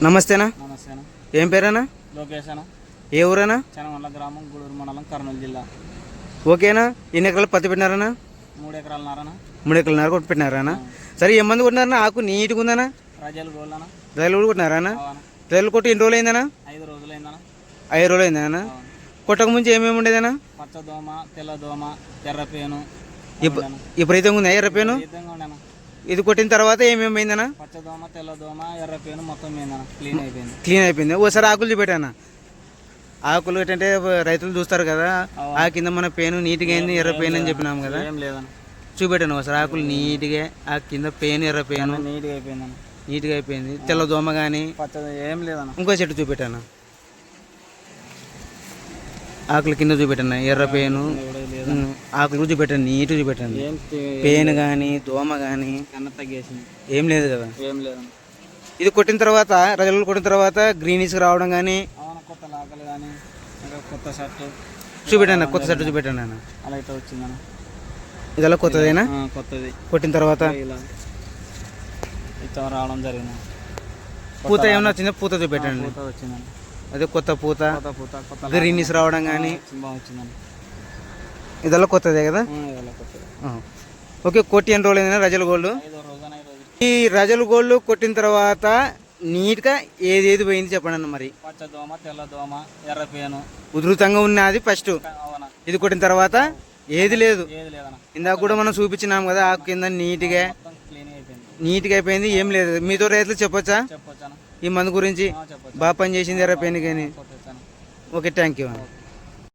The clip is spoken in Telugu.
నమస్తేనా. నమస్తేనా. ఏం పేరేనా? లోకేష్ అన్న. ఏ ఊరేనా? చనమల్ల గ్రామం, గూడూరు మండలం, కర్నూలు జిల్లా. ఓకేనా. ఎన్ని ఎకరాలు పత్తి పెట్టినారనా? 3 ఎకరాలు నారనా. 3 ఎకరాలన్నర కొట్టి పెట్టినారానా? సరే, ఏ మంది కొట్టినారనా? ఆకు నీట్గా ఉందనా? రజలు గోళ్ళనా. రైలు కూడా కొట్టినారానా? రైలు కొట్టి ఎన్ని రోజులు అయిందనా? 5 రోజులైందనా. 5 రోజులు అయిందనా? కొట్టక ముందు ఏమేమి ఉండేదనా? పచ్చదోమ, తెల్లదోమ, ఎర్రపేను. విపరీతంగా ఉందా ఎర్రపేను? ఉండేనా. ఇది కొట్టిన తర్వాత ఏమేమి అయిందనా? పచ్చదోమ, తెల్లదోమ, ఎర్రపేను మొత్తం పోయిందనా. క్లీన్ అయిపోయింది. ఓసారి ఆకులు చూపెట్టానా? ఆకులు ఏంటంటే రైతులు చూస్తారు కదా, ఆ కింద మన పేను నీట్గా అయింది, ఎర్ర పేను అని చెప్పినాం కదా. ఏం లేదన్న. చూపెట్టాను ఒకసారి ఆకులు నీట్గా, ఆ కింద పేను ఎర్ర పేను నీట్గా అయిపోయింది. తెల్లదోమ కానీ ఏం లేదన్న. ఇంకో చెట్టు చూపెట్టాను, ఆకులు కింద చూపెట్టాను, ఎర్ర పేను ఆకులు చూపెట్టాను, నీట్గా చూపెట్టాను. పేను కానీ దోమ కానీ తగ్గేసింది. ఏం లేదు కదా. ఏం లేదన్న. ఇది కొట్టిన తర్వాత, రజలు కొట్టిన తర్వాత గ్రీనిష్ రావడం కానీ, కొత్త లాకలు కానీ, కొత్త షర్టు చూపెట్టాను. కొత్త షర్టు చూపెట్టాను అన్న. అలా అయితే వచ్చిందన్న. ఇదలా కొత్తదేనా? కొత్తది. కొట్టిన తర్వాత ఇలా ఇట్లా రావడం జరిగింది. పూత ఏమన్నా వచ్చిందా? పూత చూపెట్టండి. పూత వచ్చిందన్న. అదే కొత్త పూత, కొత్త గ్రీనిష్ రావడం కానీ బాగా వచ్చిందన్న. ఇదల్లా కొత్తదే కదా. ఓకే. కొట్టి ఎన్ని రోజులు అయిందన్నా రజల్ గోల్డ్? 5 రోజున. ఈ రజల్ గోల్డ్ కొట్టిన తర్వాత నీట్గా ఏది పోయింది చెప్పండి అన్న. మరి పచ్చదోమ, తెల్లదోమ, ఎర్రపేను ఉధృతంగా ఉన్నది ఫస్ట్. ఇది కొట్టిన తర్వాత ఏది లేదు. ఇందాక కూడా మనం చూపించినాం కదా, ఆకు కింద నీట్గా అయిపోయింది. ఏం లేదు. మీతో రైతులు చెప్పొచ్చా ఈ మందు గురించి? బాగా పని చేసింది ఎర్రపేను కానీ. Okay, thank you.